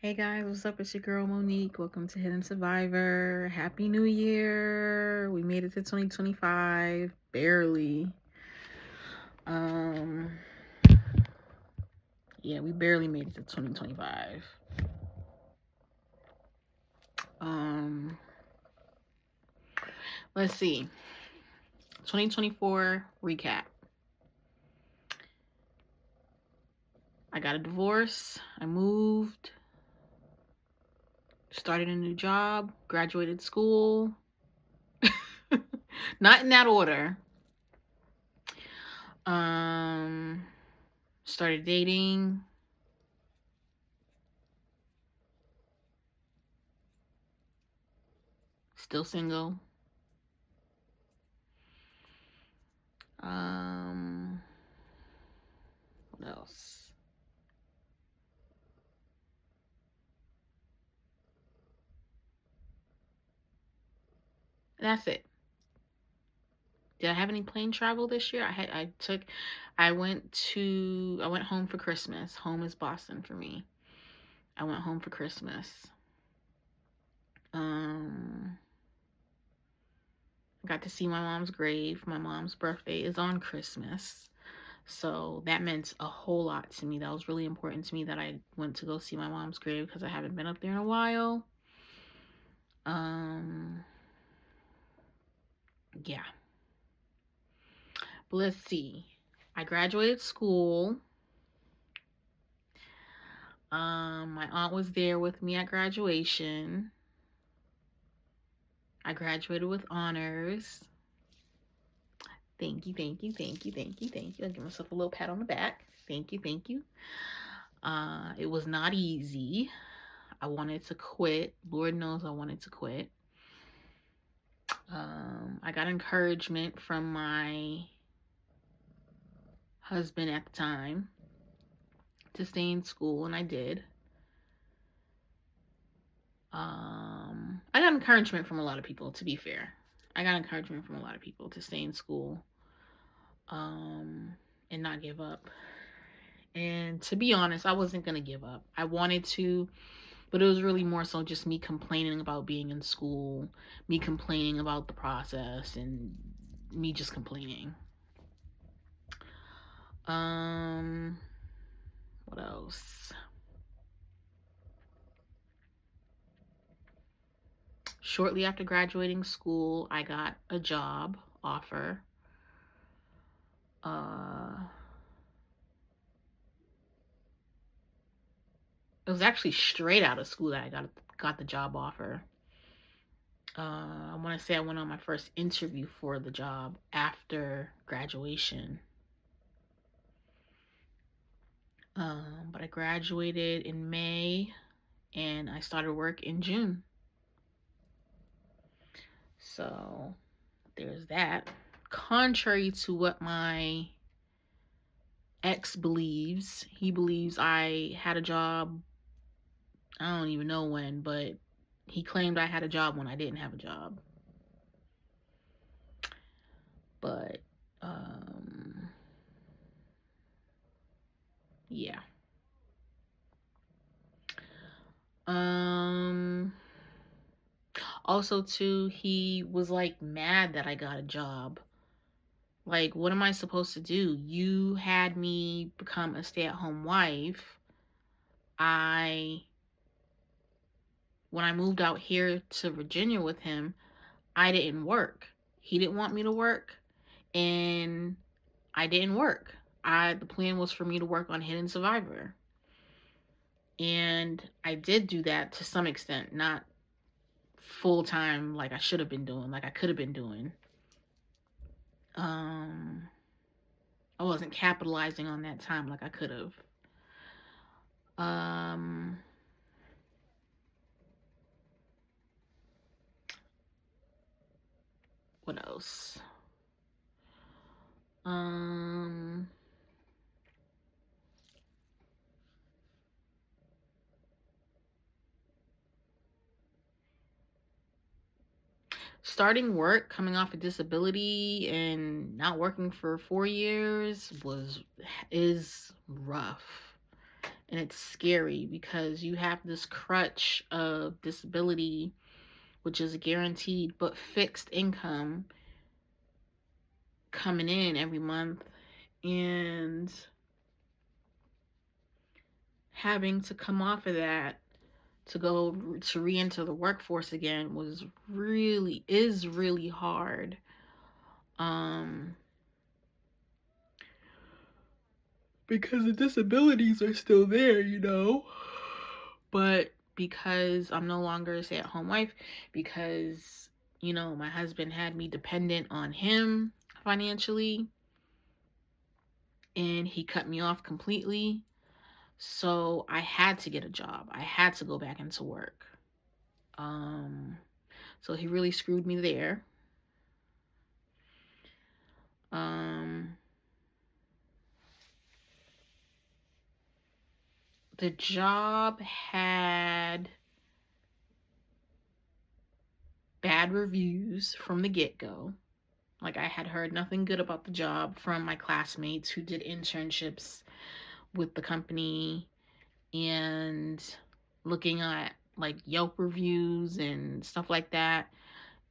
Hey guys, what's up? It's your girl Monique. Welcome to Hidden.Survivor. Happy New Year. We made it to 2025. Barely. Um yeah, we barely made it to 2025. Um let's see. 2024 recap. I got a divorce. I moved. Started a new job. Graduated school. Not in that order. Um Started dating. Still single. Um what else? That's it. Did I have any plane travel this year? I went home for Christmas. Home is Boston for me. I went home for Christmas. Um I got to see my mom's grave. My mom's birthday is on Christmas. So that meant a whole lot to me. That was really important to me that I went to go see my mom's grave because I haven't been up there in a while. Um yeah. But let's see. I graduated school. My aunt was there with me at graduation. I graduated with honors. Thank you, thank you, thank you, thank you, thank you. I'll give myself a little pat on the back. Thank you, thank you. It was not easy. I wanted to quit. Lord knows I wanted to quit. I got encouragement from my husband at the time to stay in school, and I did. I got encouragement from a lot of people, to be fair. I got encouragement from a lot of people to stay in school and not give up. And to be honest, I wasn't going to give up. I wanted to, but it was really more so just me complaining about being in school, me complaining about the process, and me just complaining. What else? Shortly after graduating school, I got a job offer. It was actually straight out of school that I got the job offer. I want to say I went on my first interview for the job after graduation. But I graduated in May and I started work in June. So there's that. Contrary to what my ex believes, he believes I had a job. I don't even know when, but he claimed I had a job when I didn't have a job. But yeah. Also too, he was like mad that I got a job. Like, what am I supposed to do? You had me become a stay-at-home wife. When I moved out here to Virginia with him, I didn't work. He didn't want me to work, and I didn't work. The plan was for me to work on Hidden.Survivor. And I did do that to some extent, not full time like I should have been doing, like I could have been doing. I wasn't capitalizing on that time like I could have. What else? Starting work, coming off a disability, and not working for 4 years is rough. And it's scary because you have this crutch of disability, which is guaranteed but fixed income coming in every month, and having to come off of that to go to re-enter the workforce again is really hard. Because the disabilities are still there, but because I'm no longer a stay-at-home wife, because my husband had me dependent on him financially, and he cut me off completely. So I had to get a job. I had to go back into work. So he really screwed me there. The job had bad reviews from the get-go. Like, I had heard nothing good about the job from my classmates who did internships with the company, and looking at like Yelp reviews and stuff like that,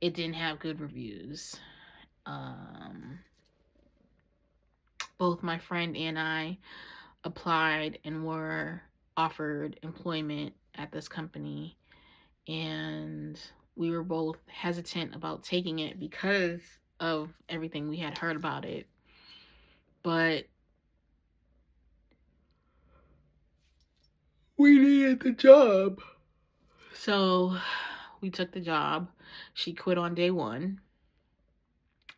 it didn't have good reviews. Both my friend and I applied and were offered employment at this company, and we were both hesitant about taking it because of everything we had heard about it. But we needed the job, so we took the job. She quit on day one.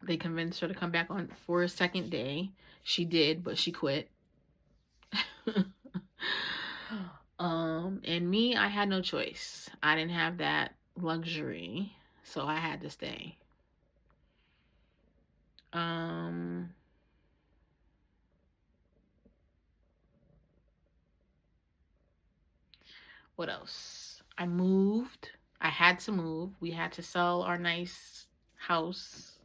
They convinced her to come back on for a second day. She did, but she quit. And me, I had no choice. I didn't have that luxury, so I had to stay. What else? I moved. I had to move. We had to sell our nice house,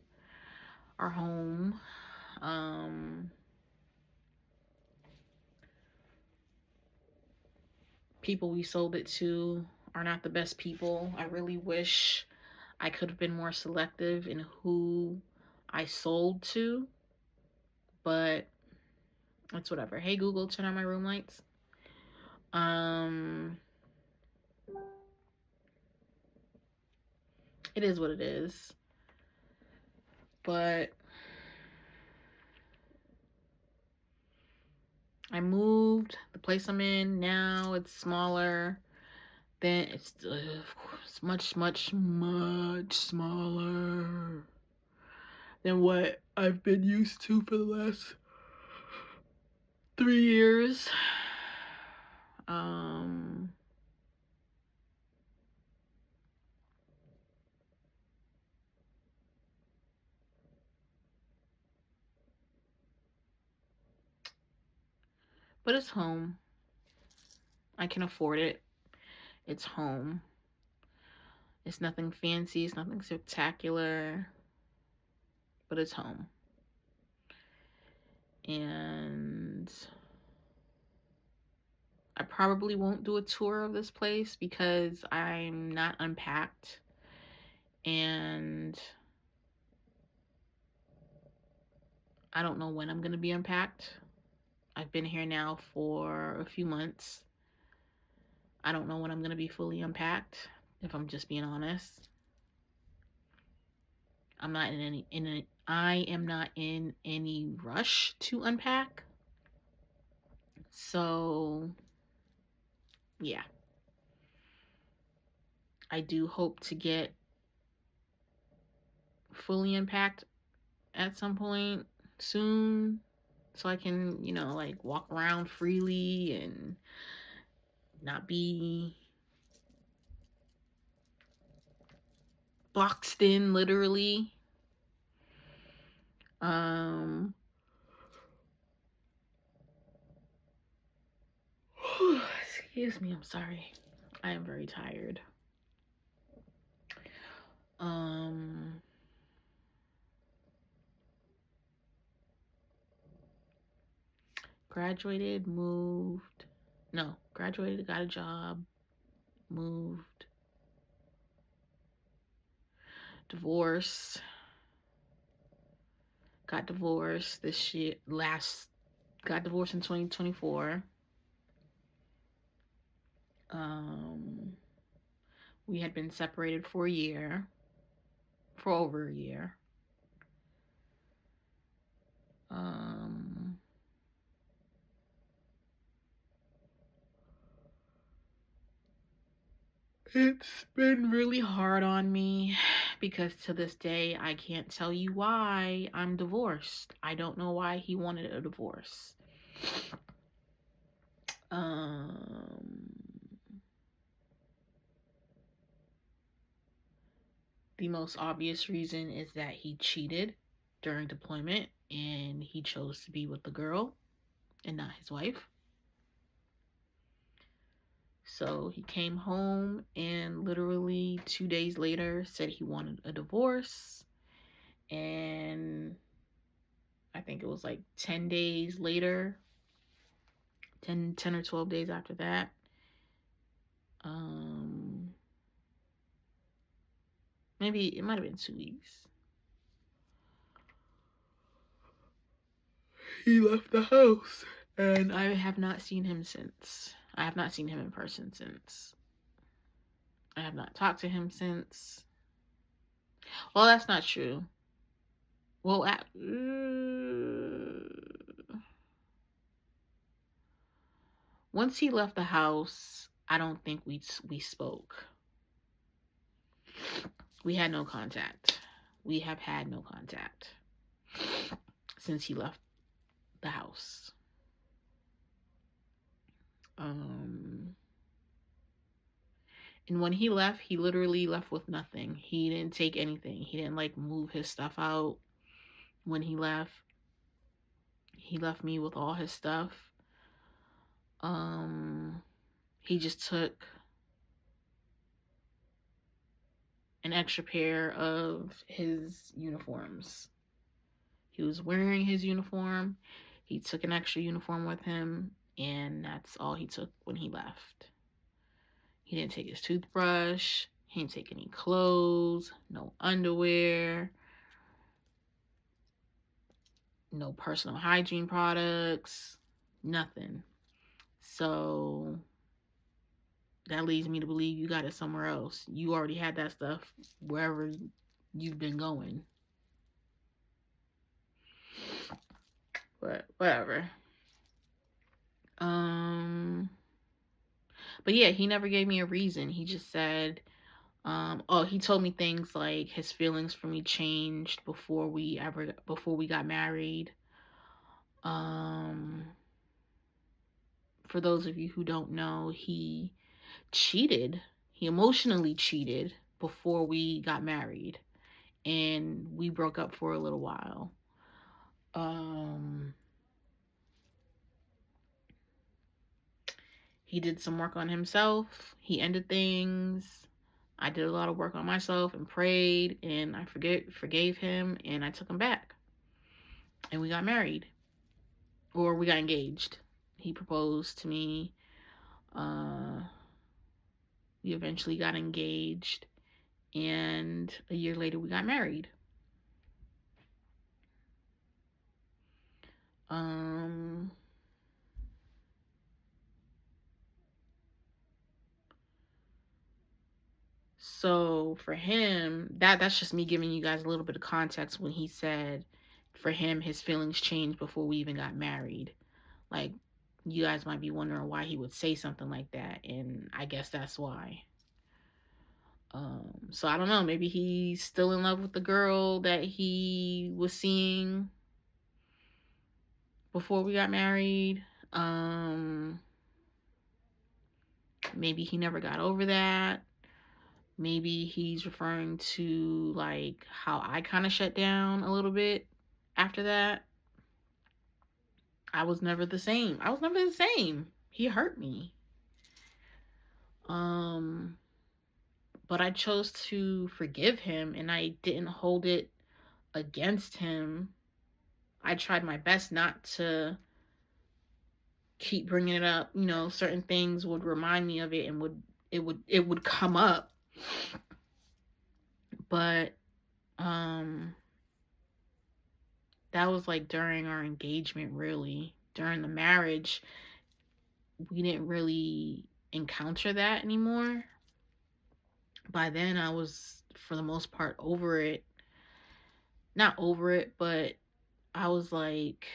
our home. People we sold it to are not the best people. I really wish I could have been more selective in who I sold to, but it's whatever. Hey Google, turn on my room lights. It is what it is. But I moved. The place I'm in now, it's smaller. Then it's much, much, much smaller than what I've been used to for the last 3 years. But it's home. I can afford it. It's home. It's nothing fancy. It's nothing spectacular. But it's home. And I probably won't do a tour of this place because I'm not unpacked. And I don't know when I'm going to be unpacked. I've been here now for a few months. I don't know when I'm going to be fully unpacked, if I'm just being honest. I am not in any rush to unpack. So, yeah. I do hope to get fully unpacked at some point soon, so I can, like walk around freely and not be boxed in, literally. Excuse me, I'm sorry. I am very tired. Graduated, moved. No, graduated, got a job, moved, divorced, got divorced got divorced in 2024. We had been separated for over a year. It's been really hard on me because to this day I can't tell you why I'm divorced. I don't know why he wanted a divorce. The most obvious reason is that he cheated during deployment and he chose to be with the girl and not his wife. So he came home and literally 2 days later said he wanted a divorce. And I think it was like 10 days later, 10 or 12 days after that, maybe it might have been 2 weeks, he left the house. And I have not seen him since. I have not seen him in person since. I have not talked to him since. Well, that's not true. Well, once he left the house, I don't think we spoke. We had no contact. We have had no contact since he left the house. And when he left, he literally left with nothing. He didn't take anything. He didn't like move his stuff out. When he left me with all his stuff. He just took an extra pair of his uniforms. He was wearing his uniform. He took an extra uniform with him, and that's all he took when he left. He didn't take his toothbrush. He didn't take any clothes, no underwear, no personal hygiene products, nothing. So that leads me to believe you got it somewhere else. You already had that stuff wherever you've been going. But whatever. But yeah, he never gave me a reason. He just said, he told me things like his feelings for me changed before we got married. For those of you who don't know, he cheated. He emotionally cheated before we got married, and we broke up for a little while. He did some work on himself. He ended things. I did a lot of work on myself and prayed, and I forgave him, and I took him back. And we got married. Or we got engaged. He proposed to me. We eventually got engaged, and a year later we got married. So for him, that's just me giving you guys a little bit of context when he said for him his feelings changed before we even got married. Like, you guys might be wondering why he would say something like that, and I guess that's why. So I don't know, maybe he's still in love with the girl that he was seeing before we got married. Maybe he never got over that. Maybe he's referring to like how I kind of shut down a little bit after that. I was never the same. He hurt me. But I chose to forgive him, and I didn't hold it against him. I tried my best not to keep bringing it up, certain things would remind me of it, and it would come up. But that was like during our engagement. Really, during the marriage, we didn't really encounter that anymore. By then I was, for the most part, over it. Not over it, but I was like,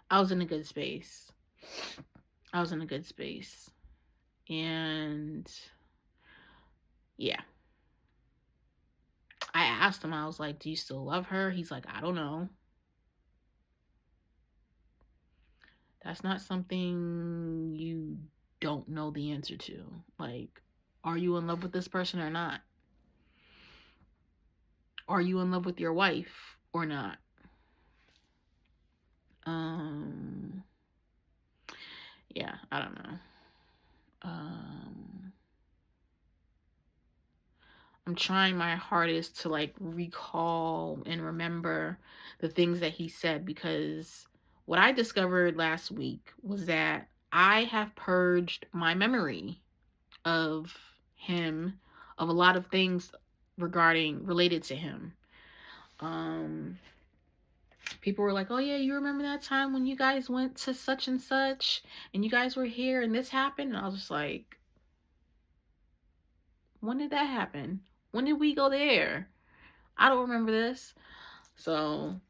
I was in a good space. I was in a good space. And yeah, I asked him, I was like, do you still love her? He's like, I don't know. That's not something you don't know the answer to. Like, are you in love with this person or not? Are you in love with your wife or not? Yeah, I don't know. I'm trying my hardest to like recall and remember the things that he said, because what I discovered last week was that I have purged my memory of him, of a lot of things related to him. People were like, "Oh yeah, you remember that time when you guys went to such and such and you guys were here and this happened?" And I was just like, "When did that happen? When did we go there? I don't remember this." So,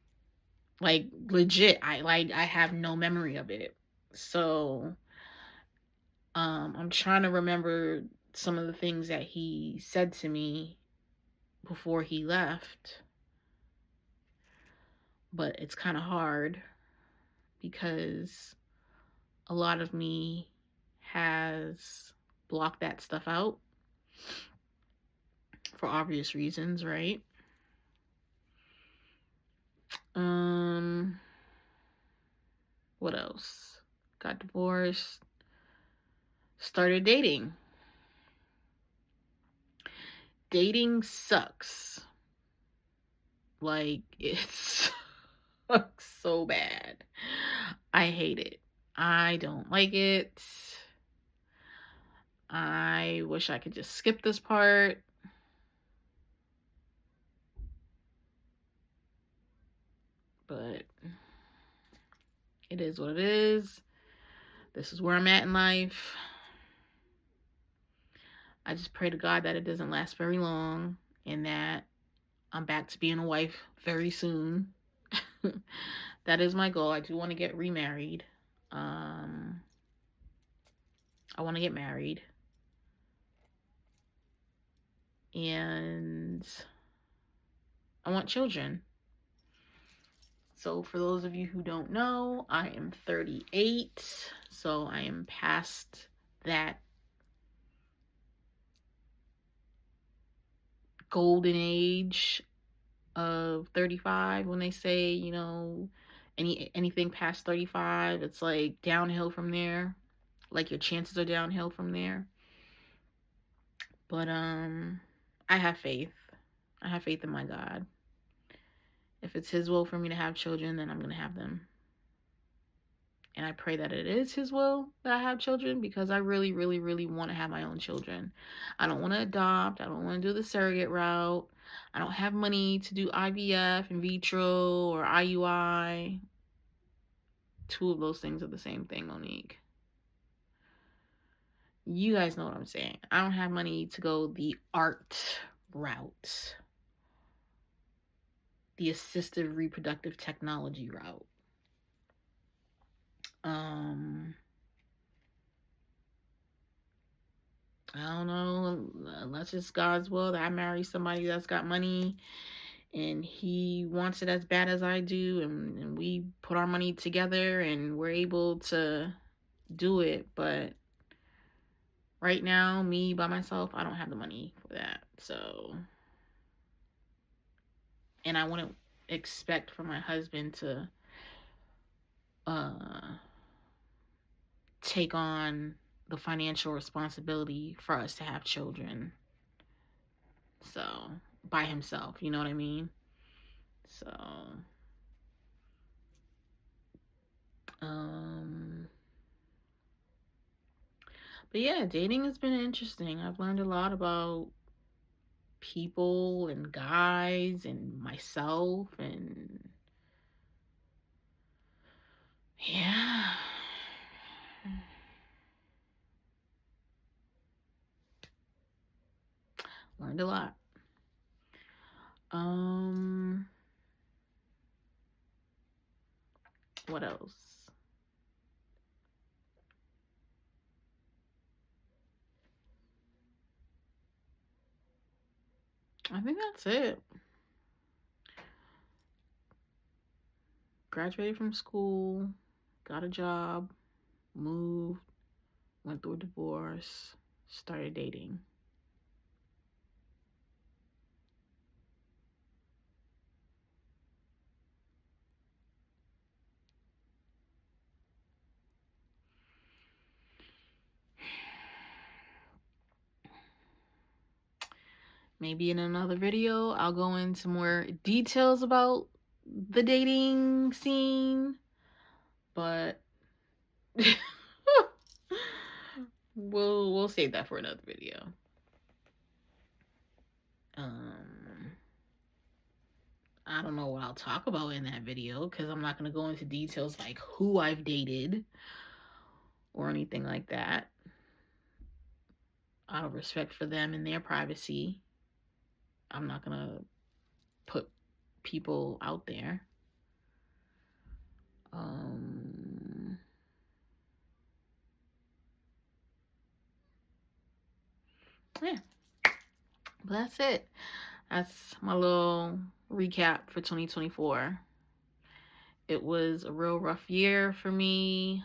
like, legit, I have no memory of it. So, I'm trying to remember some of the things that he said to me before he left. But it's kind of hard because a lot of me has blocked that stuff out for obvious reasons, right? What else? Got divorced, started dating. Dating sucks. Like, it sucks so bad. I hate it. I don't like it. I wish I could just skip this part. But it is what it is. This is where I'm at in life. I just pray to God that it doesn't last very long and that I'm back to being a wife very soon. That is my goal. I do want to get remarried. I want to get married. And I want children. So for those of you who don't know, I am 38. So I am past that golden age of 35, when they say, anything past 35, it's like downhill from there. Like, your chances are downhill from there. But I have faith. I have faith in my God. If it's his will for me to have children, then I'm going to have them. And I pray that it is his will that I have children, because I really, really, really want to have my own children. I don't want to adopt. I don't want to do the surrogate route. I don't have money to do IVF, in vitro, or IUI. Two of those things are the same thing, Monique. You guys know what I'm saying. I don't have money to go the ART route, the assistive reproductive technology route. I don't know, unless it's God's will that I marry somebody that's got money and he wants it as bad as I do, and we put our money together and we're able to do it. But right now, me by myself, I don't have the money for that. So, and I wouldn't expect for my husband to take on the financial responsibility for us to have children. So, by himself, you know what I mean? So, But yeah, dating has been interesting. I've learned a lot about people and guys and myself, and yeah. Learned a lot. What else? I think that's it. Graduated from school, got a job, moved, went through a divorce, started dating. Maybe in another video, I'll go into more details about the dating scene, but we'll save that for another video. I don't know what I'll talk about in that video because I'm not going to go into details like who I've dated or anything like that. Out of respect for them and their privacy, I'm not going to put people out there. Yeah, but that's it. That's my little recap for 2024. It was a real rough year for me.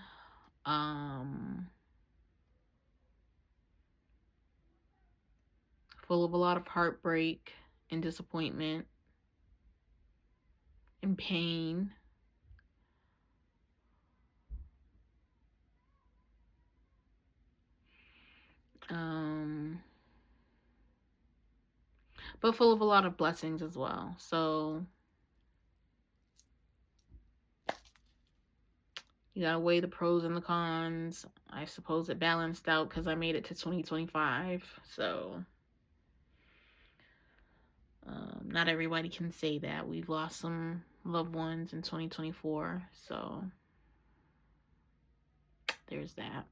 Full of a lot of heartbreak and disappointment and pain. But full of a lot of blessings as well. So you gotta weigh the pros and the cons. I suppose it balanced out because I made it to 2025. So not everybody can say that. We've lost some loved ones in 2024. So there's that.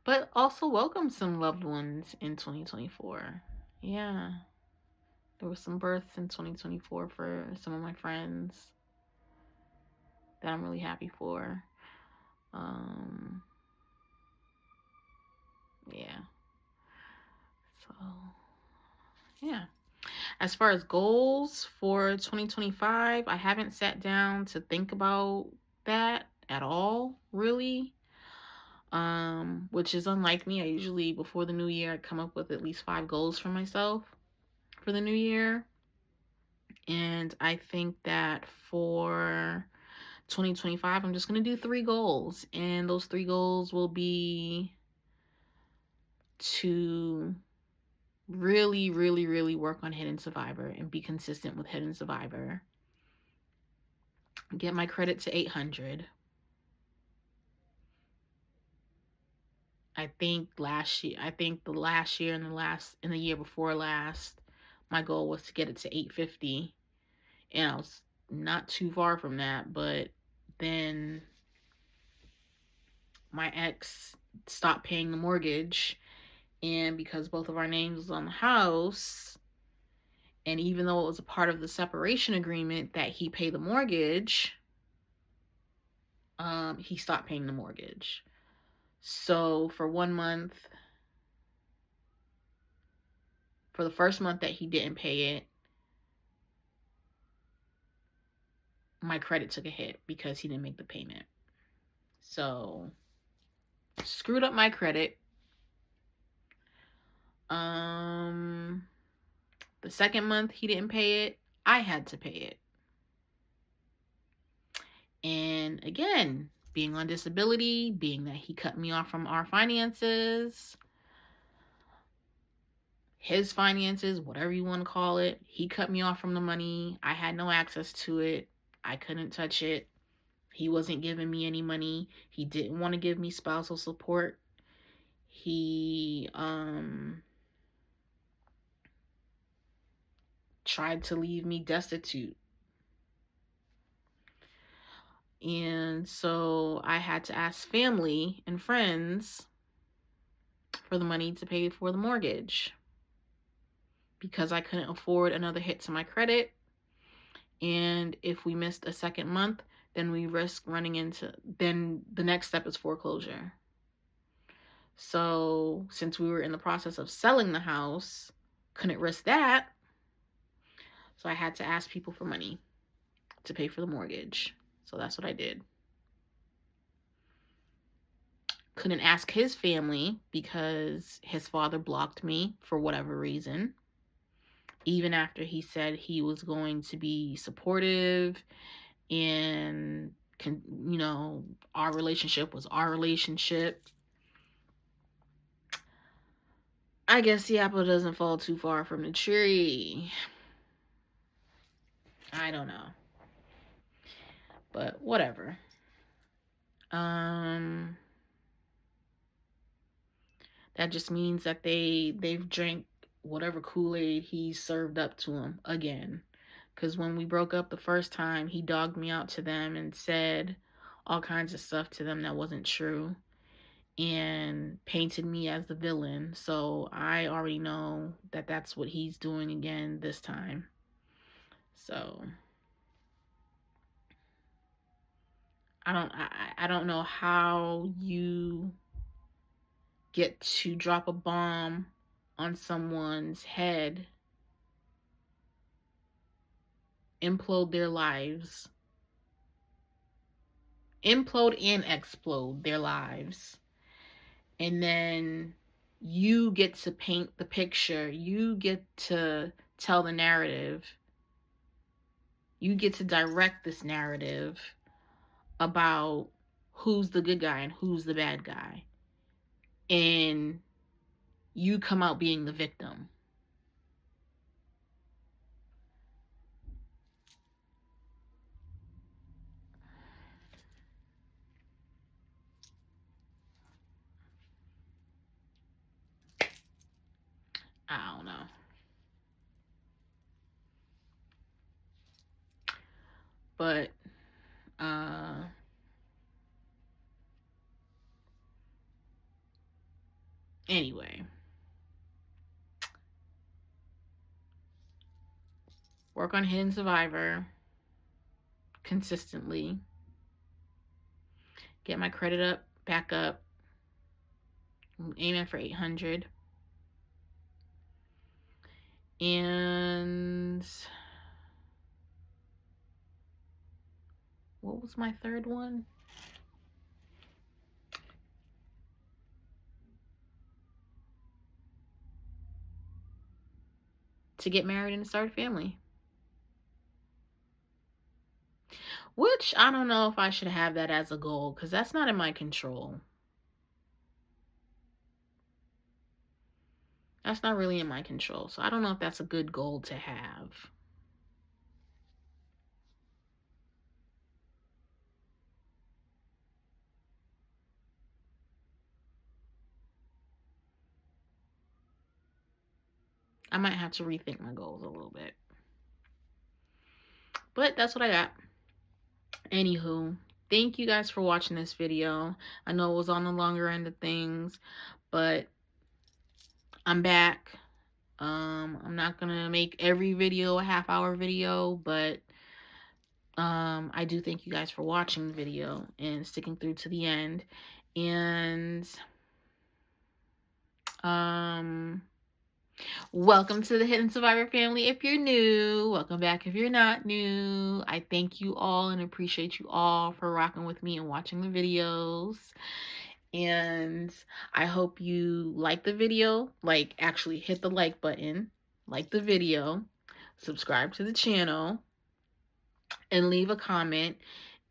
But also welcome some loved ones in 2024. Yeah. There were some births in 2024 for some of my friends that I'm really happy for. Yeah. So, yeah. As far as goals for 2025, I haven't sat down to think about that at all, really. Which is unlike me. I usually, before the new year, I come up with at least 5 goals for myself for the new year. And I think that for 2025, I'm just going to do 3 goals. And those 3 goals will be to really, really, really work on Hidden.Survivor and be consistent with Hidden.Survivor. Get my credit to 800. I think the last year and the year before last, my goal was to get it to 850. And I was not too far from that, but then my ex stopped paying the mortgage, and because both of our names was on the house, and even though it was a part of the separation agreement that he pay the mortgage, he stopped paying the mortgage. So for 1 month, for the first month that he didn't pay it, my credit took a hit because he didn't make the payment. So screwed up my credit. The second month he didn't pay it, I had to pay it. And again, being on disability, being that he cut me off from our finances, his finances, whatever you want to call it. He cut me off from the money. I had no access to it. I couldn't touch it. He wasn't giving me any money. He didn't want to give me spousal support. He tried to leave me destitute. And so I had to ask family and friends for the money to pay for the mortgage because I couldn't afford another hit to my credit. And if we missed a second month, then we risk then the next step is foreclosure. So since we were in the process of selling the house, couldn't risk that. So I had to ask people for money to pay for the mortgage. So that's what I did. Couldn't ask his family because his father blocked me for whatever reason. Even after he said he was going to be supportive and, our relationship was our relationship. I guess the apple doesn't fall too far from the tree. I don't know. But whatever. That just means that they've drank whatever Kool-Aid he served up to them again. Because when we broke up the first time, he dogged me out to them and said all kinds of stuff to them that wasn't true and painted me as the villain. So I already know that that's what he's doing again this time. So I don't know how you get to drop a bomb on someone's head, implode their lives, implode and explode their lives, and then you get to paint the picture, you get to tell the narrative, you get to direct this narrative about who's the good guy and who's the bad guy, and you come out being the victim. I don't know. But anyway, work on Hidden.Survivor consistently. Get my credit up, back up. I'm aiming for 800. And what was my third one? To get married and start a family. Which I don't know if I should have that as a goal because that's not in my control. That's not really in my control. So I don't know if that's a good goal to have. I might have to rethink my goals a little bit. But that's what I got. Anywho, thank you guys for watching this video. I know it was on the longer end of things, but I'm back. I'm not gonna make every video a half-hour video, but I do thank you guys for watching the video and sticking through to the end. And welcome to the Hidden.Survivor family if you're new. Welcome back if you're not new. I thank you all and appreciate you all for rocking with me and watching the videos. And I hope you like the video. Like, actually hit the like button, like the video, subscribe to the channel, and leave a comment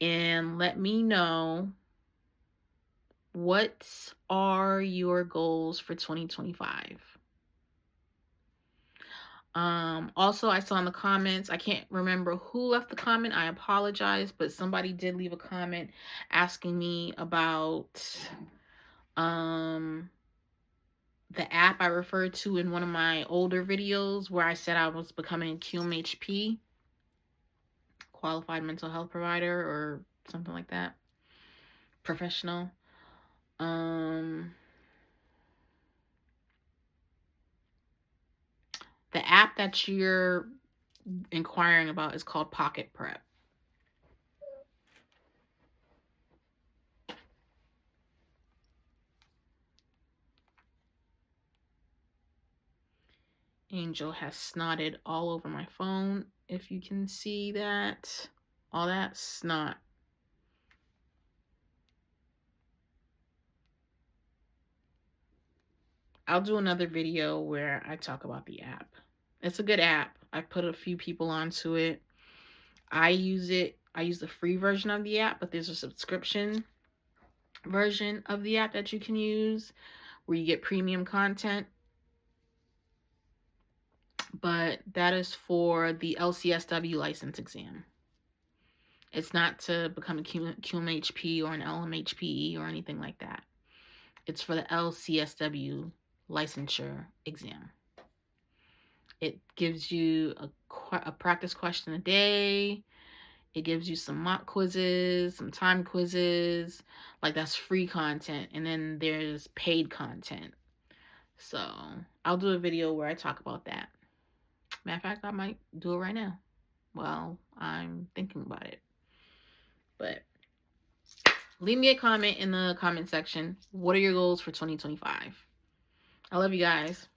and let me know what are your goals for 2025. Also, I saw in the comments, I can't remember who left the comment. I apologize, but somebody did leave a comment asking me about the app I referred to in one of my older videos where I said I was becoming a QMHP, qualified mental health provider, or something like that, professional. The app that you're inquiring about is called Pocket Prep. Angel has snotted all over my phone. If you can see that, all that snot. I'll do another video where I talk about the app. It's a good app. I put a few people onto it. I use it. I use the free version of the app, but there's a subscription version of the app that you can use where you get premium content. But that is for the LCSW license exam. It's not to become a QMHP or an LMHPE or anything like that. It's for the LCSW licensure exam. It gives you a practice question a day. It gives you some mock quizzes, some time quizzes. Like, that's free content. And then there's paid content. So I'll do a video where I talk about that. Matter of fact, I might do it right now while I'm thinking about it. But leave me a comment in the comment section. What are your goals for 2025? I love you guys.